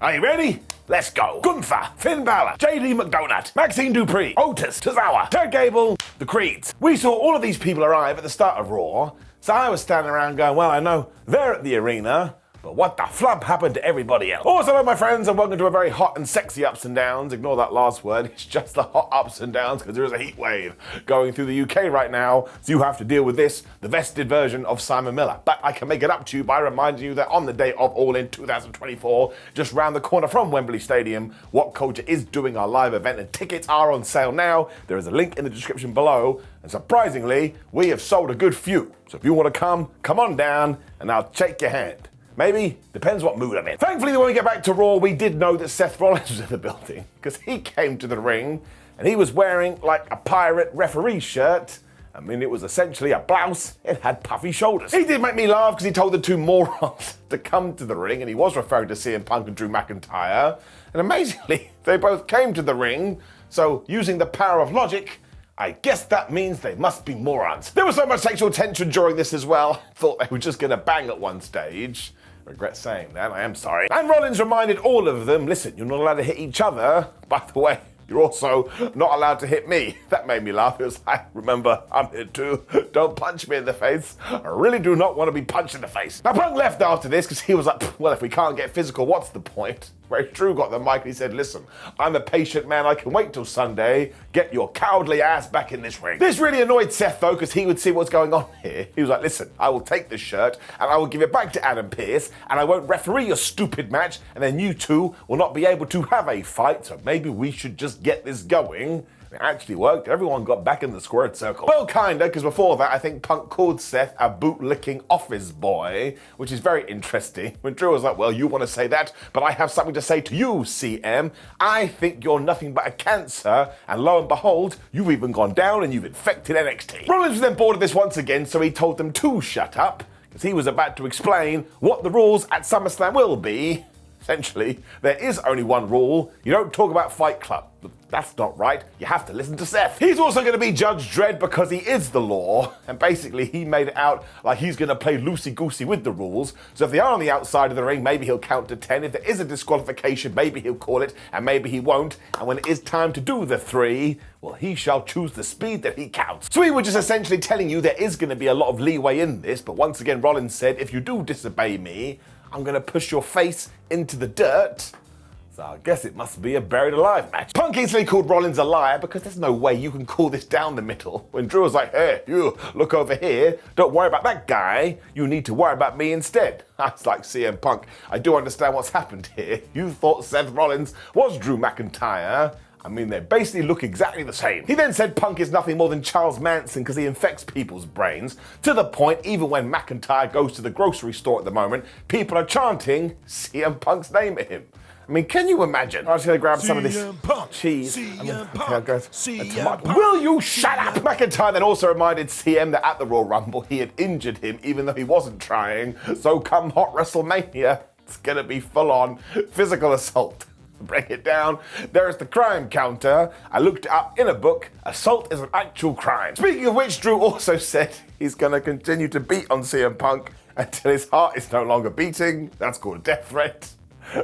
Are you ready? Let's go. Gunther, Finn Bálor, JD McDonagh, Maxine Dupree, Otis, Tozawa, Ted Gable, the Creeds. We saw all of these people arrive at the start of Raw, so I was standing around going, well, I know they're at the arena, but what the flub happened to everybody else? Also, hello my friends, and welcome to a very hot and sexy ups and downs. Ignore that last word, it's just the hot ups and downs because there is a heat wave going through the UK right now, so you have to deal with this, the vested version of Simon Miller. But I can make it up to you by reminding you that on the day of All In 2024, just round the corner from Wembley Stadium, What Culture is doing our live event and tickets are on sale now. There is a link in the description below, and surprisingly, we have sold a good few. So if you want to come on down and I'll shake your hand. Maybe, depends what mood I'm in. Thankfully, when we get back to Raw, we did know that Seth Rollins was in the building because he came to the ring and he was wearing like a pirate referee shirt. I mean, it was essentially a blouse. It had puffy shoulders. He did make me laugh because he told the two morons to come to the ring, and he was referring to CM Punk and Drew McIntyre. And amazingly, they both came to the ring. So using the power of logic, I guess that means they must be morons. There was so much sexual tension during this as well. Thought they were just gonna bang at one stage. Regret saying that, I am sorry. And Rollins reminded all of them, listen, you're not allowed to hit each other. By the way, you're also not allowed to hit me. That made me laugh. It was like, remember, I'm here too. Don't punch me in the face. I really do not want to be punched in the face. Now, Punk left after this because he was like, well, if we can't get physical, what's the point? Where Drew got the mic and he said, listen, I'm a patient man. I can wait till Sunday. Get your cowardly ass back in this ring. This really annoyed Seth, though, because he would see what's going on here. He was like, listen, I will take this shirt and I will give it back to Adam Pearce and I won't referee your stupid match and then you two will not be able to have a fight. So maybe we should just get this going. It actually worked. Everyone got back in the squared circle. Well, kinda, because before that, I think Punk called Seth a boot-licking office boy, which is very interesting. When Drew was like, well, you want to say that, but I have something to say to you, CM. I think you're nothing but a cancer, and lo and behold, you've even gone down and you've infected NXT. Rollins was then bored of this once again, so he told them to shut up, because he was about to explain what the rules at SummerSlam will be. Essentially, there is only one rule. You don't talk about Fight Club. But that's not right. You have to listen to Seth. He's also going to be Judge Dredd because he is the law. And basically, he made it out like he's going to play loosey-goosey with the rules. So if they are on the outside of the ring, maybe he'll count to 10. If there is a disqualification, maybe he'll call it, and maybe he won't. And when it is time to do the 3, well, he shall choose the speed that he counts. So we were just essentially telling you there is going to be a lot of leeway in this. But once again, Rollins said, if you do disobey me, I'm going to push your face into the dirt. So I guess it must be a buried alive match. Punk easily called Rollins a liar because there's no way you can call this down the middle. When Drew was like, hey, you, look over here. Don't worry about that guy. You need to worry about me instead. That's like CM Punk. I do understand what's happened here. You thought Seth Rollins was Drew McIntyre. I mean, they basically look exactly the same. He then said Punk is nothing more than Charles Manson because he infects people's brains, to the point even when McIntyre goes to the grocery store at the moment, people are chanting CM Punk's name at him. I mean, can you imagine? I'm just going to grab some of this cheese. Will you shut up? McIntyre then also reminded CM that at the Royal Rumble he had injured him even though he wasn't trying. So come hot WrestleMania, it's going to be full-on physical assault. Break it down. There is the crime counter. I looked it up in a book. Assault is an actual crime. Speaking of which, Drew also said he's going to continue to beat on CM Punk until his heart is no longer beating. That's called a death threat.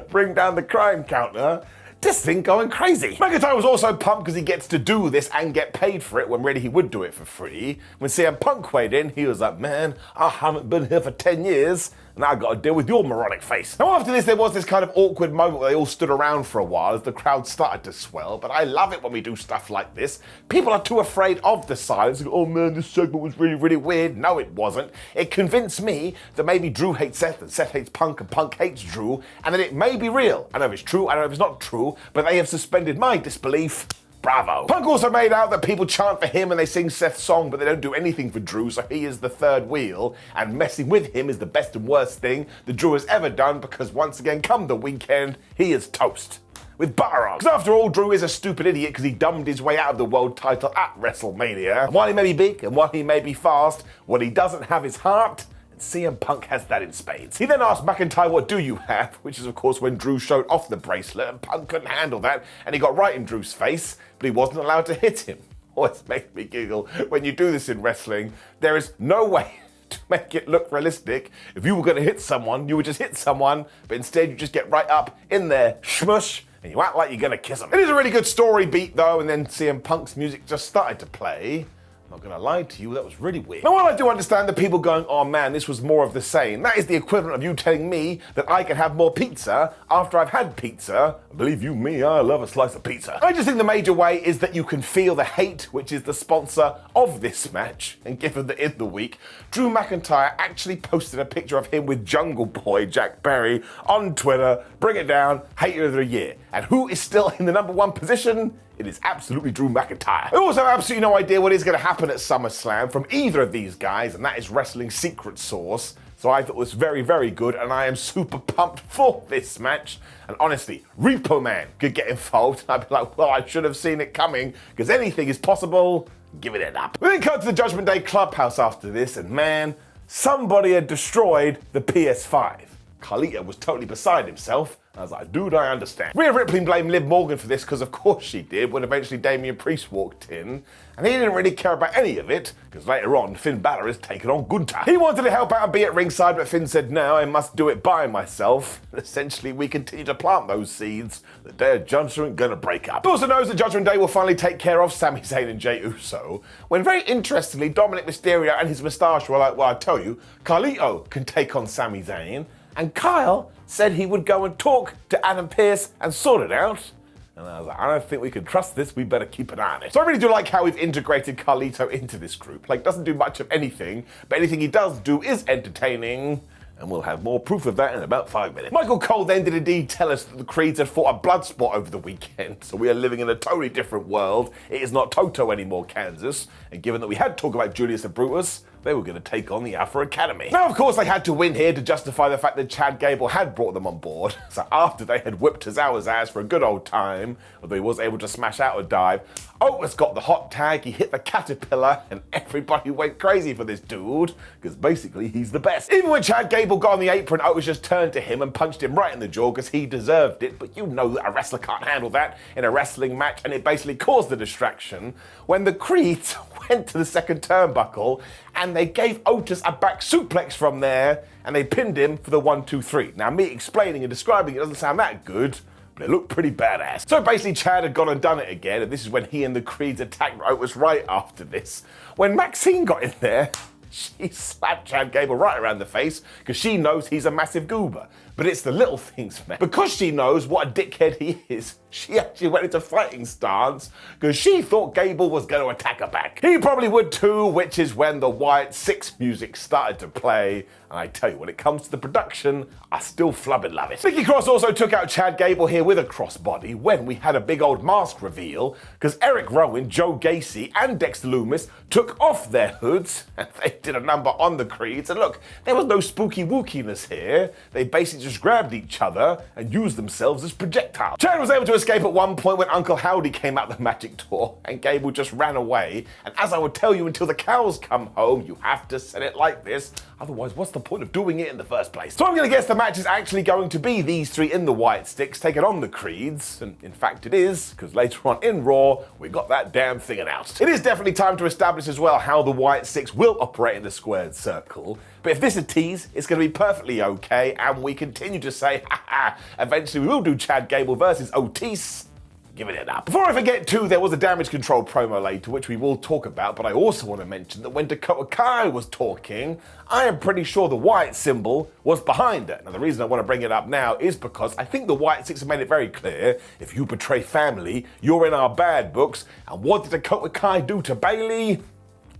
Bring down the crime counter. This thing going crazy. McIntyre was also pumped because he gets to do this and get paid for it when really he would do it for free. When CM Punk weighed in, he was like, man, I haven't been here for 10 years. And I got to deal with your moronic face. Now after this, there was this kind of awkward moment where they all stood around for a while as the crowd started to swell. But I love it when we do stuff like this. People are too afraid of the silence. Oh man, this segment was really, really weird. No, it wasn't. It convinced me that maybe Drew hates Seth and Seth hates Punk and Punk hates Drew. And that it may be real. I don't know if it's true, I don't know if it's not true, but they have suspended my disbelief. Bravo. Punk also made out that people chant for him and they sing Seth's song, but they don't do anything for Drew, so he is the third wheel, and messing with him is the best and worst thing that Drew has ever done, because once again, come the weekend, he is toast. With butter on. Because after all, Drew is a stupid idiot because he dumbed his way out of the world title at WrestleMania. And while he may be big and while he may be fast, what he doesn't have is heart. And CM Punk has that in spades. He then asked McIntyre, what do you have? Which is, of course, when Drew showed off the bracelet, and Punk couldn't handle that, and he got right in Drew's face, but he wasn't allowed to hit him. Always makes me giggle. When you do this in wrestling, there is no way to make it look realistic. If you were going to hit someone, you would just hit someone, but instead you just get right up in there, shmush, and you act like you're going to kiss them. It is a really good story beat though, and then CM Punk's music just started to play. Not gonna lie to you, that was really weird. Now while I do understand the people going, oh man, this was more of the same, that is the equivalent of you telling me that I can have more pizza after I've had pizza. Believe you me, I love a slice of pizza. I just think the major way is that you can feel the hate, which is the sponsor of this match. And given that in the week, Drew McIntyre actually posted a picture of him with Jungle Boy Jack Perry on Twitter. Bring it down, hater of the year. And who is still in the #1 position? It is absolutely Drew McIntyre. I also have absolutely no idea what is going to happen at SummerSlam from either of these guys, and that is Wrestling Secret Sauce. So I thought it was very, very good, and I am super pumped for this match. And honestly, Repo Man could get involved. I'd be like, well, I should have seen it coming, because anything is possible. Give it up. We then cut to the Judgment Day Clubhouse after this, and man, somebody had destroyed the PS5. Carlito was totally beside himself. I was like, dude, I understand. Rhea Ripley blamed Liv Morgan for this because of course she did when eventually Damian Priest walked in. And he didn't really care about any of it because later on, Finn Bálor is taking on Gunther. He wanted to help out and be at ringside, but Finn said, no, I must do it by myself. And essentially, we continue to plant those seeds. The Day of Judgment gonna break up. He also knows that Judgment Day will finally take care of Sami Zayn and Jey Uso. When very interestingly, Dominik Mysterio and his moustache were like, well, I tell you, Carlito can take on Sami Zayn. And Kyle said he would go and talk to Adam Pearce and sort it out. And I was like, I don't think we can trust this, we better keep an eye on it. So I really do like how we've integrated Carlito into this group. Like, doesn't do much of anything, but anything he does do is entertaining. And we'll have more proof of that in about 5 minutes. Michael Cole then did indeed tell us that the Creeds had fought a blood sport over the weekend, so we are living in a totally different world. It is not Toto anymore, Kansas. And given that we had talk about Julius and Brutus, they were going to take on the Alpha Academy. Now, of course, they had to win here to justify the fact that Chad Gable had brought them on board. So after they had whipped Tozawa's ass for a good old time, although he was able to smash out a dive, Otis got the hot tag, he hit the caterpillar, and everybody went crazy for this dude, because basically he's the best. Even when Chad Gable got on the apron, Otis just turned to him and punched him right in the jaw because he deserved it, but you know that a wrestler can't handle that in a wrestling match, and it basically caused the distraction when the Creeds went to the second turnbuckle and they gave Otis a back suplex from there and they pinned him for the 1-2-3. Now, me explaining and describing it doesn't sound that good, but it looked pretty badass. So basically, Chad had gone and done it again, and this is when he and the Creeds attacked Otis right after this. When Maxine got in there, she slapped Chad Gable right around the face because she knows he's a massive goober. But it's the little things, man. Because she knows what a dickhead he is, she actually went into fighting stance because she thought Gable was going to attack her back. He probably would too, which is when the Wyatt 6 music started to play. And I tell you, when it comes to the production, I still flubbing love it. Nikki Cross also took out Chad Gable here with a crossbody when we had a big old mask reveal because Eric Rowan, Joe Gacy, and Dexter Loomis took off their hoods and they did a number on the Creeds. And look, there was no spooky wookiness here. They basically just grabbed each other and used themselves as projectiles. Chad was able to escape at one point when Uncle Howdy came out the magic door and Gable just ran away. And as I would tell you, until the cows come home, you have to set it like this. Otherwise, what's the point of doing it in the first place? So I'm going to guess the match is actually going to be these three in the White Sticks taking on the Creeds. And in fact it is, because later on in Raw, we got that damn thing announced. It is definitely time to establish as well how the White Sticks will operate in the squared circle. But if this is a tease, it's going to be perfectly okay, and we continue to say, haha, eventually we will do Chad Gable versus Otis. Giving it up. Before I forget too, there was a Damage Control promo later, which we will talk about, but I also want to mention that when Dakota Kai was talking, I am pretty sure the Wyatt symbol was behind it. Now, the reason I want to bring it up now is because I think the Wyatt Six have made it very clear, if you betray family, you're in our bad books. And what did Dakota Kai do to Bayley?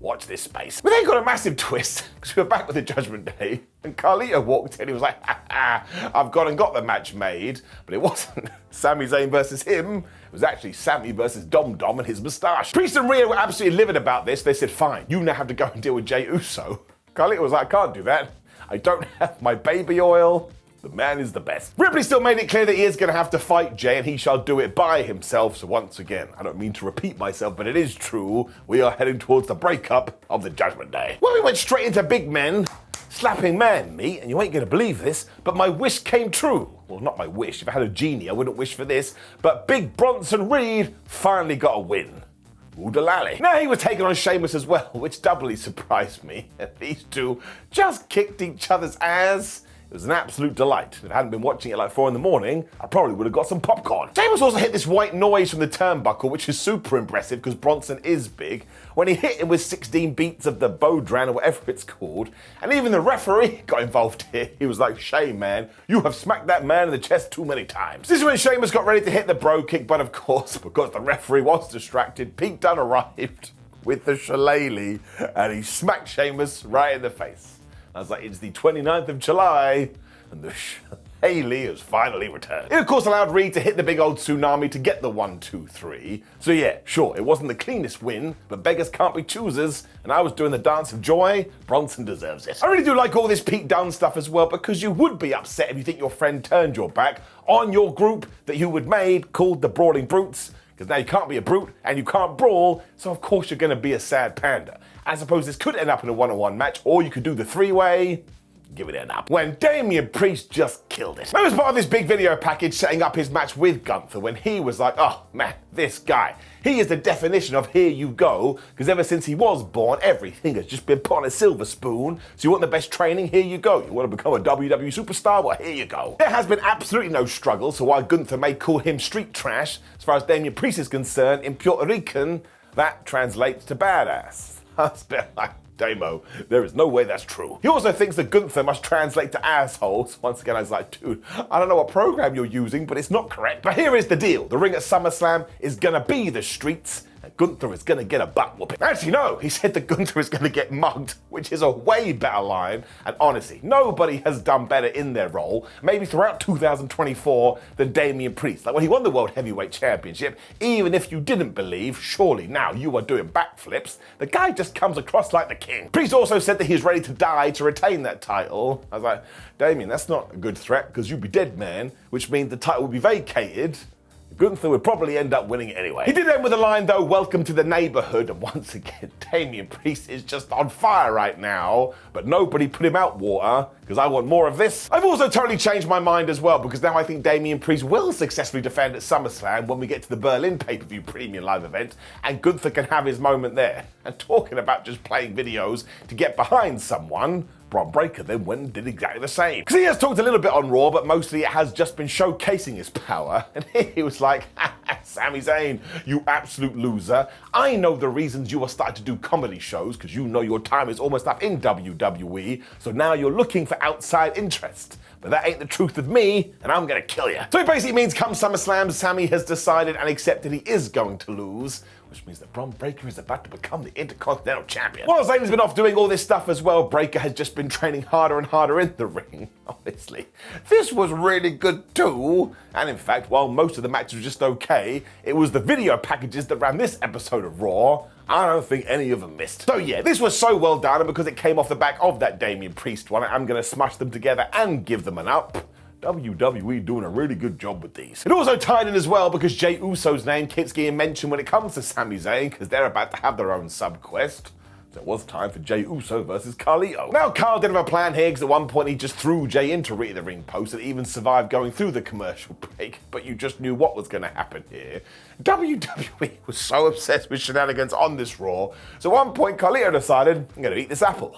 Watch this space. But then got a massive twist, because we were back with the Judgment Day, and Carlito walked in, he was like, I've gone and got the match made, but it wasn't Sami Zayn versus him, it was actually Sami versus Dom Dom and his moustache. Priest and Rhea were absolutely livid about this. They said, fine, you now have to go and deal with Jey Uso. Carlito was like, I can't do that. I don't have my baby oil. The man is the best. Ripley still made it clear that he is going to have to fight Jey and he shall do it by himself. So once again, I don't mean to repeat myself, but it is true. We are heading towards the breakup of the Judgment Day. Well, we went straight into big men slapping man meat, and you ain't going to believe this, but my wish came true. Well, not my wish. If I had a genie, I wouldn't wish for this, but big Bronson Reed finally got a win. Oodalali. Now he was taking on Sheamus as well, which doubly surprised me. These two just kicked each other's ass. It was an absolute delight. If I hadn't been watching it like 4 in the morning, I probably would have got some popcorn. Sheamus also hit this white noise from the turnbuckle, which is super impressive because Bronson is big, when he hit him with 16 beats of the Bodran or whatever it's called. And even the referee got involved here. He was like, "Shay, man, you have smacked that man in the chest too many times." This is when Sheamus got ready to hit the bro kick, but of course, because the referee was distracted, Pete Dunne arrived with the shillelagh and he smacked Sheamus right in the face. I was like, it's the 29th of July, and the shillelagh has finally returned. It, of course, allowed Reed to hit the big old tsunami to get the 1-2-3. So yeah, sure, it wasn't the cleanest win, but beggars can't be choosers, and I was doing the dance of joy. Bronson deserves it. I really do like all this Pete Dunne stuff as well, because you would be upset if you think your friend turned your back on your group that you had made called the Brawling Brutes, because now you can't be a brute and you can't brawl, so of course you're going to be a sad panda. I suppose this could end up in a one-on-one match, or you could do the three-way. Give it an up. When Damian Priest just killed it. That was part of this big video package setting up his match with Gunther, when he was like, oh man, this guy. He is the definition of here you go, because ever since he was born, everything has just been put on a silver spoon. So you want the best training? Here you go. You want to become a WWE superstar? Well, here you go. There has been absolutely no struggle, so while Gunther may call him street trash, as far as Damian Priest is concerned, in Puerto Rican, that translates to badass. That's a bit like, Damo, there is no way that's true. He also thinks that Gunther must translate to assholes. Once again, I was like, dude, I don't know what program you're using, but it's not correct. But here is the deal. The ring at SummerSlam is gonna be the streets, and Gunther is gonna get a butt whooping. Actually, no, he said that Gunther is gonna get mugged, which is a way better line. And honestly, nobody has done better in their role, maybe throughout 2024, than Damian Priest. Like when he won the World Heavyweight Championship, even if you didn't believe, surely now you are doing backflips, the guy just comes across like the king. Priest also said that he's ready to die to retain that title. I was like, Damian, that's not a good threat, because you'd be dead, man, which means the title would be vacated. Gunther would probably end up winning it anyway. He did end with a line though, welcome to the neighborhood, and once again, Damian Priest is just on fire right now, but nobody put him out water, because I want more of this. I've also totally changed my mind as well, because now I think Damian Priest will successfully defend at SummerSlam when we get to the Berlin pay-per-view premium live event, and Gunther can have his moment there. And talking about just playing videos to get behind someone, Bron Breakker then went and did exactly the same. Because he has talked a little bit on Raw, but mostly it has just been showcasing his power. And here he was like, Sami Zayn, you absolute loser. I know the reasons you are starting to do comedy shows, because you know your time is almost up in WWE, so now you're looking for outside interest. But that ain't the truth with me, and I'm gonna kill you. So it basically means come SummerSlam, Sami has decided and accepted he is going to lose, which means that Bron Breakker is about to become the Intercontinental Champion. While Zayn has been off doing all this stuff as well, Breakker has just been training harder and harder in the ring. Honestly, this was really good too. And in fact, while most of the matches were just okay, it was the video packages that ran this episode of Raw. I don't think any of them missed. So yeah, this was so well done, and because it came off the back of that Damian Priest one, I'm gonna smash them together and give them an up. WWE doing a really good job with these. It also tied in as well because Jey Uso's name keeps getting mentioned when it comes to Sami Zayn, because they're about to have their own sub-quest. So it was time for Jey Uso versus Carlito. Now Carl did have a plan here, because at one point he just threw Jey into the ring post and even survived going through the commercial break, but you just knew what was going to happen here. WWE was so obsessed with shenanigans on this Raw, so at one point Carlito decided, I'm going to eat this apple.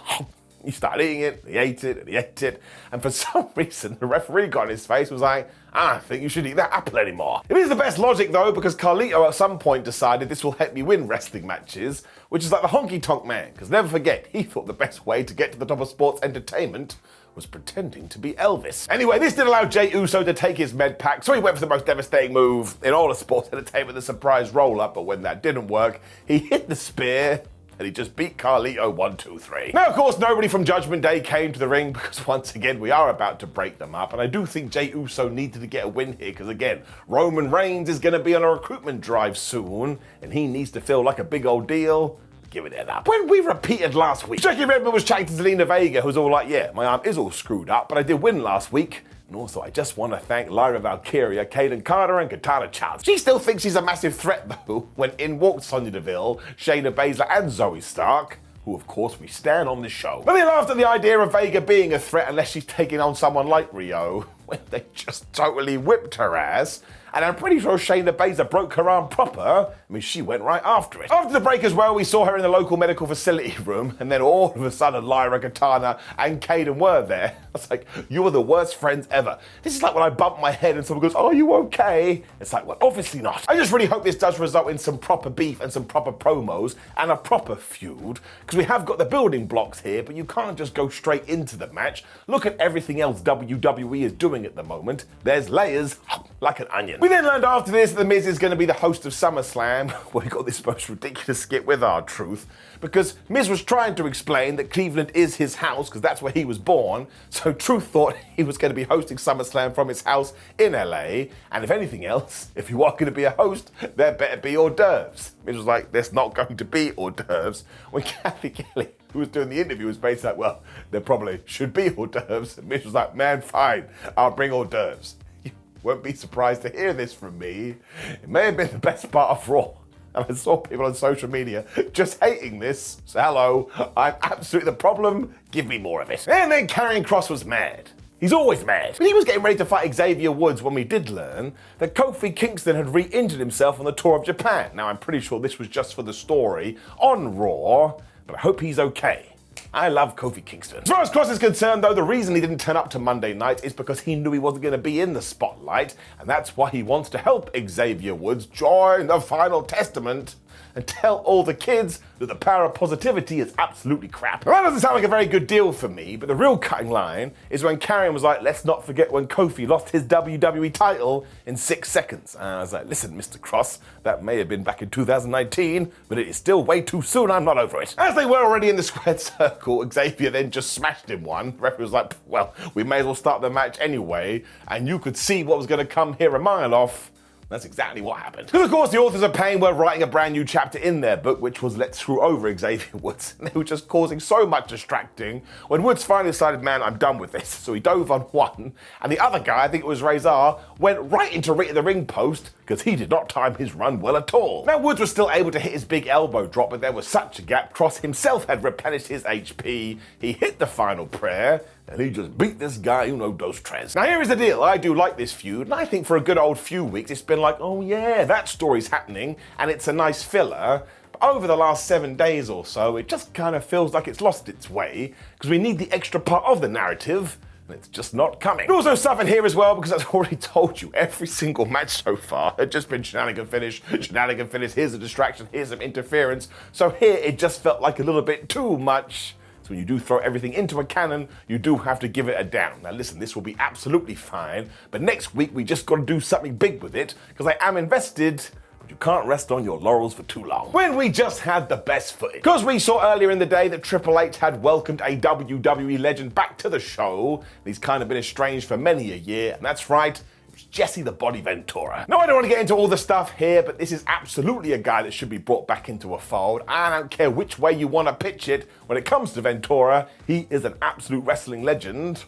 He started eating it, he ate it, and he ate it, and for some reason the referee got in his face was like, I don't think you should eat that apple anymore. It is the best logic though, because Carlito at some point decided this will help me win wrestling matches, which is like the honky tonk man, because never forget, he thought the best way to get to the top of sports entertainment was pretending to be Elvis. Anyway, this did allow Jey Uso to take his med pack, so he went for the most devastating move in all of sports entertainment, the surprise roll-up, but when that didn't work, he hit the spear, and he just beat Carlito 1-2-3. Now, of course, nobody from Judgment Day came to the ring, because once again, we are about to break them up, and I do think Jey Uso needed to get a win here, because again, Roman Reigns is going to be on a recruitment drive soon, and he needs to feel like a big old deal. Give it an up. When we repeated last week, Jackie Redmond was chatting to Zelina Vega, who was all like, yeah, my arm is all screwed up, but I did win last week. And also, I just want to thank Lyra Valkyria, Kayden Carter, and Katana Chance. She still thinks she's a massive threat, though, when in walked Sonya Deville, Shayna Baszler, and Zoey Stark, who, of course, we stand on this show. But they laughed at the idea of Vega being a threat unless she's taking on someone like Rio, when they just totally whipped her ass. and I'm pretty sure Shayna Baszler broke her arm proper. I mean, she went right after it. After the break as well, we saw her in the local medical facility room, and then all of a sudden Lyra, Katana, and Kayden were there. I was like, you are the worst friends ever. This is like when I bump my head and someone goes, are you okay? It's like, well, obviously not. I just really hope this does result in some proper beef and some proper promos and a proper feud, because we have got the building blocks here, but you can't just go straight into the match. Look at everything else WWE is doing at the moment. There's layers like an onion. We then learned after this that The Miz is going to be the host of SummerSlam. Well, we got this most ridiculous skit with R-Truth, because Miz was trying to explain that Cleveland is his house, because that's where he was born, so Truth thought he was going to be hosting SummerSlam from his house in LA, and if anything else, if you are going to be a host, there better be hors d'oeuvres. Miz was like, there's not going to be hors d'oeuvres, when Kathy Kelly, who was doing the interview, was basically like, well, there probably should be hors d'oeuvres, and Miz was like, man, fine, I'll bring hors d'oeuvres. You won't be surprised to hear this from me. It may have been the best part of Raw. And I saw people on social media just hating this. So hello, I'm absolutely the problem. Give me more of it. And then Karrion Kross was mad. He's always mad. But he was getting ready to fight Xavier Woods when we did learn that Kofi Kingston had re-injured himself on the tour of Japan. Now, I'm pretty sure this was just for the story on Raw, but I hope he's okay. I love Kofi Kingston. As far as Kross is concerned, though, the reason he didn't turn up to Monday night is because he knew he wasn't going to be in the spotlight, and that's why he wants to help Xavier Woods join the Final Testament and tell all the kids that the power of positivity is absolutely crap. Well, that doesn't sound like a very good deal for me, but the real cutting line is when Karrion was like, let's not forget when Kofi lost his WWE title in 6 seconds. And I was like, listen, Mr. Kross, that may have been back in 2019, but it is still way too soon, I'm not over it. As they were already in the squared circle, Xavier then just smashed him one. The referee was like, well, we may as well start the match anyway, and you could see what was going to come here a mile off. That's exactly what happened. Because of course the authors of Pain were writing a brand new chapter in their book, which was Let's Screw Over Xavier Woods. And they were just causing so much distracting. When Woods finally decided, man, I'm done with this. So he dove on one, and the other guy, I think it was Razor, went right into the ring post, because he did not time his run well at all. Now Woods was still able to hit his big elbow drop, but there was such a gap. Kross himself had replenished his HP. He hit the final prayer, and he just beat this guy, you know, dos tres. Now here is the deal, I do like this feud, and I think for a good old few weeks it's been like, oh yeah, that story's happening, and it's a nice filler. But over the last 7 days or so, it just kind of feels like it's lost its way, because we need the extra part of the narrative, and it's just not coming. There's also stuff in here as well, because I've already told you, every single match so far had just been shenanigan finish, here's a distraction, here's some interference. So here it just felt like a little bit too much. So when you do throw everything into a cannon, you do have to give it a down. Now listen, this will be absolutely fine, but next week we just gotta do something big with it, because I am invested, but you can't rest on your laurels for too long. When we just had the best footage. Because we saw earlier in the day that Triple H had welcomed a WWE legend back to the show. He's kind of been estranged for many a year, and that's right, Jesse the Body Ventura. Now, I don't want to get into all the stuff here, but this is absolutely a guy that should be brought back into a fold. I don't care which way you want to pitch it. When it comes to Ventura, he is an absolute wrestling legend.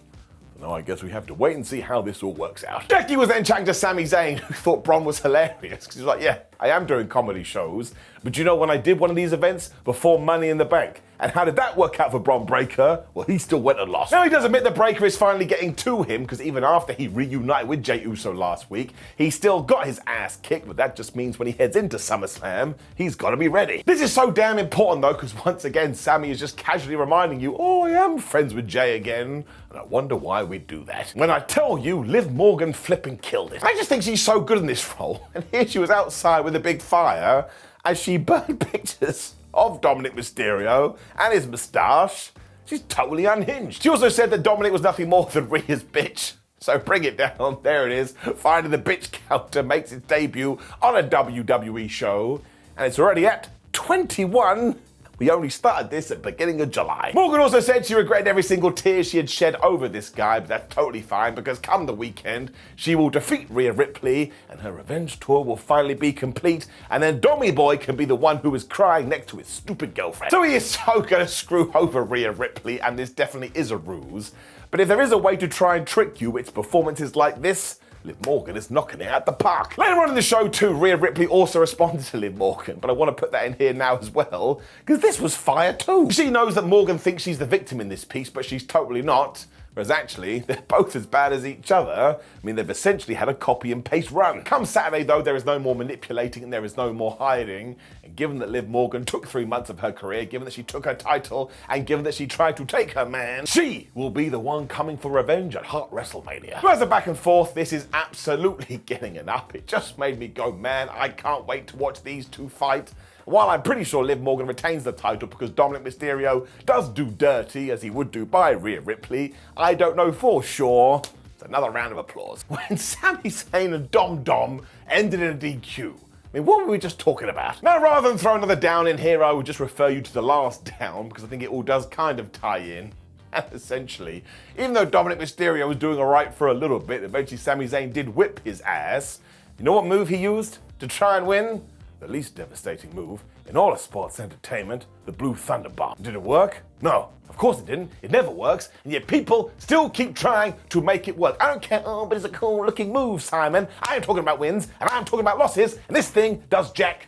Now, I guess we have to wait and see how this all works out. Becky was then chatting to Sami Zayn, who thought Bron was hilarious, because he was like, yeah, I am doing comedy shows, but you know when I did one of these events before Money in the Bank? And how did that work out for Bron Breakker? Well, he still went and lost. Now, he does admit that Breakker is finally getting to him, because even after he reunited with Jey Uso last week, he still got his ass kicked, but that just means when he heads into SummerSlam, he's got to be ready. This is so damn important, though, because once again, Sami is just casually reminding you, oh, I am friends with Jey again, and I wonder why we do that. When I tell you, Liv Morgan flipping killed it. I just think she's so good in this role, and here she was outside with a big fire, as she burned pictures of Dominik Mysterio and his moustache. She's totally unhinged. She also said that Dominik was nothing more than Rhea's bitch. So bring it down, there it is. Finally the bitch counter makes its debut on a WWE show, and it's already at 21. We only started this at the beginning of July. Morgan also said she regretted every single tear she had shed over this guy, but that's totally fine, because come the weekend, she will defeat Rhea Ripley, and her revenge tour will finally be complete, and then Dommy Boy can be the one who is crying next to his stupid girlfriend. So he is so gonna screw over Rhea Ripley, and this definitely is a ruse. But if there is a way to try and trick you, it's performances like this. Liv Morgan is knocking it out the park. Later on in the show too, Rhea Ripley also responded to Liv Morgan, but I want to put that in here now as well, because this was fire too. She knows that Morgan thinks she's the victim in this piece, but she's totally not. Whereas actually, they're both as bad as each other. I mean, they've essentially had a copy and paste run. Come Saturday though, there is no more manipulating and there is no more hiding. And given that Liv Morgan took 3 months of her career, given that she took her title, and given that she tried to take her man, she will be the one coming for revenge at Heart WrestleMania. As a back and forth, this is absolutely getting enough. It just made me go, man, I can't wait to watch these two fight. While I'm pretty sure Liv Morgan retains the title because Dominik Mysterio does do dirty, as he would do by Rhea Ripley, I don't know for sure. It's another round of applause. When Sami Zayn and Dom ended in a DQ, I mean, what were we just talking about? Now, rather than throw another down in here, I would just refer you to the last down, because I think it all does kind of tie in. And essentially, even though Dominik Mysterio was doing alright for a little bit, eventually Sami Zayn did whip his ass. You know what move he used to try and win? The least devastating move in all of sports entertainment, the Blue Thunder Bomb. Did it work? No, of course it didn't. It never works, and yet people still keep trying to make it work. I don't care, but it's a cool looking move, Simon. I am talking about wins, and I'm talking about losses, and this thing does jack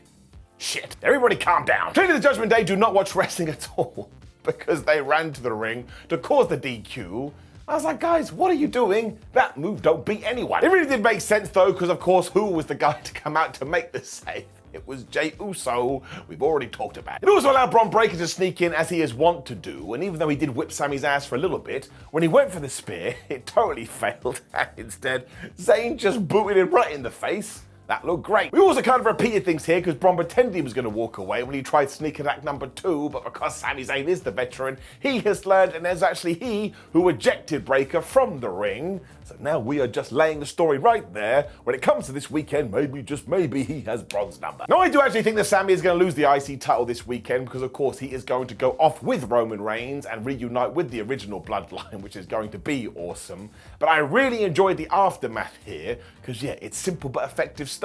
shit. Everybody calm down. Clearly the Judgment Day do not watch wrestling at all, because they ran to the ring to cause the DQ. I was like, guys, what are you doing? That move don't beat anyone. It really did make sense though, because of course, who was the guy to come out to make the save? It was Jey Uso, we've already talked about. It also allowed Bron Breakker to sneak in as he is wont to do, and even though he did whip Sami's ass for a little bit, when he went for the spear, it totally failed, and instead, Zayn just booted him right in the face. That looked great. We also kind of repeated things here because Bron pretended he was going to walk away when he tried sneak attack number 2, but because Sami Zayn is the veteran, he has learned, and there's actually he who ejected Breakker from the ring. So now we are just laying the story right there. When it comes to this weekend, maybe, just maybe, he has Bron's number. Now I do actually think that Sami is going to lose the IC title this weekend because of course he is going to go off with Roman Reigns and reunite with the original bloodline, which is going to be awesome. But I really enjoyed the aftermath here because yeah, it's simple but effective stuff.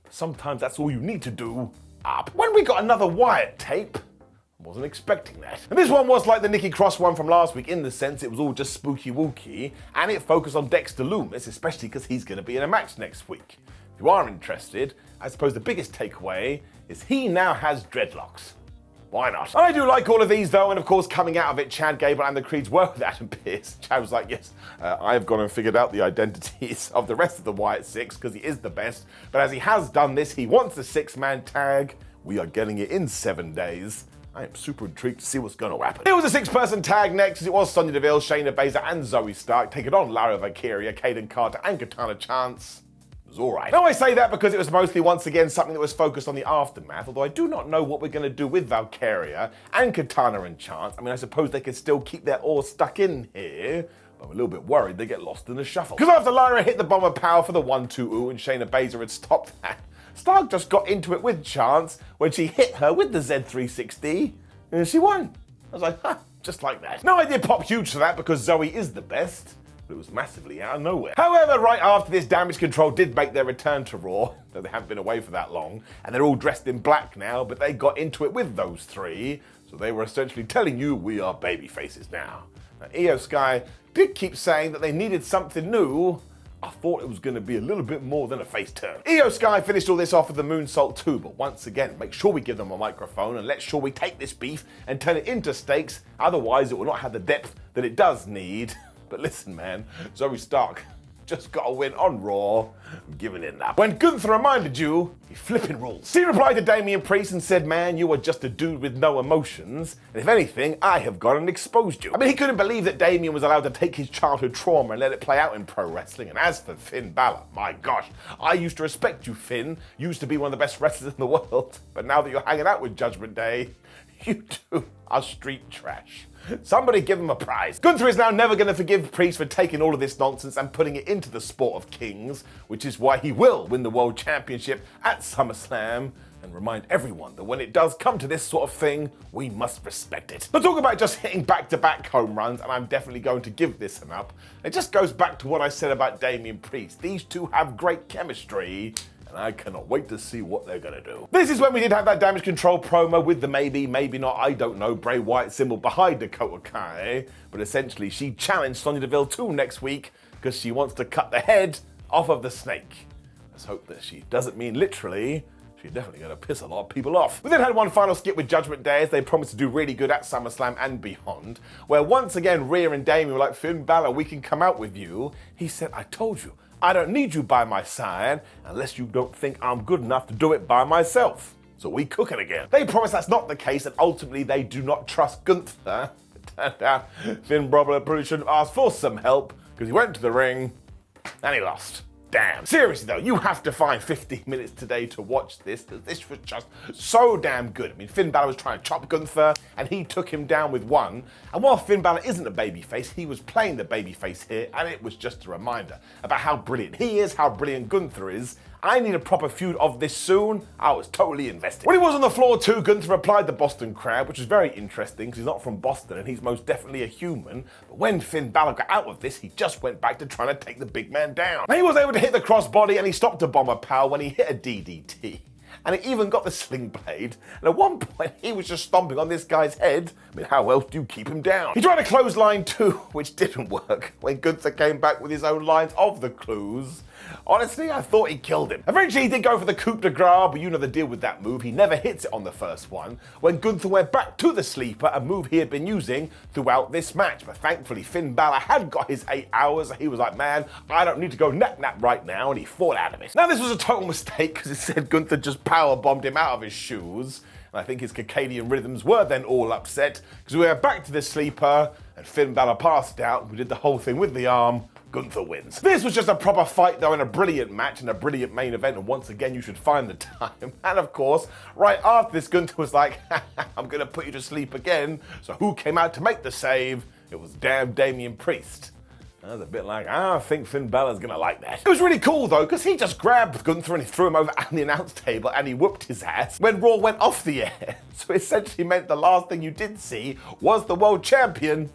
But sometimes that's all you need to do. When we got another Wyatt tape, I wasn't expecting that. And this one was like the Nikki Cross one from last week in the sense it was all just spooky wooky, and it focused on Dexter Lumis, especially because he's going to be in a match next week. If you are interested, I suppose the biggest takeaway is he now has dreadlocks. Why not? I do like all of these though, and of course coming out of it, Chad Gable and the Creeds were with Adam Pearce. Chad was like, yes, I have gone and figured out the identities of the rest of the Wyatt Six because he is the best, but as he has done this, he wants a 6-man tag. We are getting it in 7 days. I am super intrigued to see what's going to happen. It was a 6-person tag next, as it was Sonya Deville, Shayna Baszler, and Zoey Stark taking on Lyra, Valkyria, Kayden Carter, and Katana Chance. It was alright. Now I say that because it was mostly once again something that was focused on the aftermath, although I do not know what we're going to do with Valkyria and Katana and Chance. I mean, I suppose they could still keep their oar stuck in here, but I'm a little bit worried they get lost in the shuffle. Because after Lyra hit the bomb of power for the 1-2-ooh and Shayna Baszler had stopped that, Stark just got into it with Chance when she hit her with the Z360 and she won. I was like, just like that. Now I did pop huge for that because Zoey is the best, but it was massively out of nowhere. However, right after this, Damage Control did make their return to Raw, though they haven't been away for that long, and they're all dressed in black now, but they got into it with those three, so they were essentially telling you we are baby faces now. Now, Io Sky did keep saying that they needed something new. I thought it was going to be a little bit more than a face turn. Io Sky finished all this off with the moonsault too, but once again, make sure we give them a microphone and let's sure we take this beef and turn it into stakes, otherwise it will not have the depth that it does need. But listen man, Zoey Stark just got a win on Raw. I'm giving it up. When Gunther reminded you, he flipping rules. He replied to Damian Priest and said, man, you are just a dude with no emotions. And if anything, I have gone and exposed you. I mean, he couldn't believe that Damian was allowed to take his childhood trauma and let it play out in pro wrestling. And as for Finn Bálor, my gosh, I used to respect you, Finn. You used to be one of the best wrestlers in the world. But now that you're hanging out with Judgment Day, you two are street trash. Somebody give him a prize. Gunther is now never going to forgive Priest for taking all of this nonsense and putting it into the sport of kings, which is why he will win the World Championship at SummerSlam and remind everyone that when it does come to this sort of thing, we must respect it. But talk about just hitting back-to-back home runs, and I'm definitely going to give this an up. It just goes back to what I said about Damian Priest. These two have great chemistry, and I cannot wait to see what they're gonna do. This is when we did have that Damage Control promo with the maybe, maybe not, I don't know, Bray Wyatt symbol behind Dakota Kai, but essentially she challenged Sonya Deville 2 next week because she wants to cut the head off of the snake. Let's hope that she doesn't mean literally. She's definitely going to piss a lot of people off. We then had one final skit with Judgment Day as they promised to do really good at SummerSlam and beyond, where once again Rhea and Damien were like, Finn Balor, we can come out with you. He said, I told you, I don't need you by my side unless you don't think I'm good enough to do it by myself. So we cook it again. They promise that's not the case and ultimately they do not trust Gunther. It turned out Finn Balor probably should have asked for some help because he went to the ring and he lost. Damn. Seriously though, you have to find 15 minutes today to watch this. This was just so damn good. I mean, Finn Balor was trying to chop Gunther and he took him down with one. And while Finn Balor isn't a babyface, he was playing the babyface here and it was just a reminder about how brilliant he is, how brilliant Gunther is. I need a proper feud of this soon. I was totally invested. When he was on the floor too, Gunther applied the Boston crab, which was very interesting because he's not from Boston and he's most definitely a human. But when Finn Balor got out of this, he just went back to trying to take the big man down. Now, he was able to hit the crossbody and he stopped a bomber power when he hit a DDT. And he even got the sling blade. And at one point, he was just stomping on this guy's head. I mean, how else do you keep him down? He tried a clothesline too, which didn't work when Gunther came back with his own lines of the clues. Honestly, I thought he killed him. Eventually, he did go for the coup de grace, but you know the deal with that move. He never hits it on the first one. When Gunther went back to the sleeper, a move he had been using throughout this match. But thankfully, Finn Balor had got his 8 hours. He was like, man, I don't need to go nap right now, and he fought out of it. Now, this was a total mistake because it said Gunther just power-bombed him out of his shoes. And I think his Circadian rhythms were then all upset because we went back to the sleeper and Finn Balor passed out. We did the whole thing with the arm. Gunther wins. This was just a proper fight though and a brilliant match and a brilliant main event, and once again you should find the time. And of course, right after this, Gunther was like, I'm gonna put you to sleep again. So who came out to make the save? It was damn Damian Priest. I was a bit like, I don't think Finn Balor's gonna like that. It was really cool though, because he just grabbed Gunther and he threw him over at the announce table and he whooped his ass when Raw went off the air. So essentially meant the last thing you did see was the world champion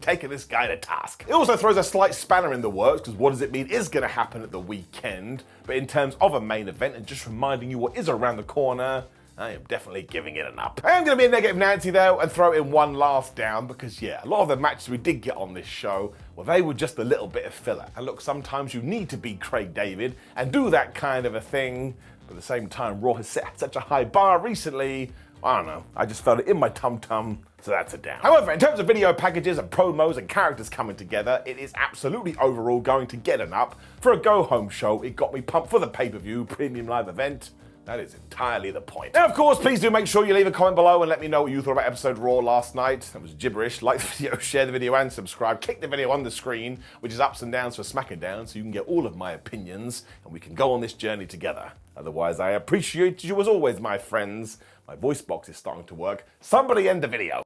taking this guy to task. It also throws a slight spanner in the works, because what does it mean is going to happen at the weekend? But in terms of a main event and just reminding you what is around the corner, I am definitely giving it an up. I am going to be a negative Nancy though and throw in one last down because yeah, a lot of the matches we did get on this show, well, they were just a little bit of filler. And look, sometimes you need to be Craig David and do that kind of a thing. But at the same time, Raw has set such a high bar recently. I don't know, I just felt it in my tum-tum, so that's a down. However, in terms of video packages and promos and characters coming together, it is absolutely overall going to get an up. For a go-home show, it got me pumped for the pay-per-view premium live event. That is entirely the point. Now, of course, please do make sure you leave a comment below and let me know what you thought about episode Raw last night. That was gibberish. Like the video, share the video, and subscribe. Click the video on the screen, which is ups and downs for Smack and Down, so you can get all of my opinions, and we can go on this journey together. Otherwise, I appreciate you as always, my friends. My voice box is starting to work. Somebody end the video.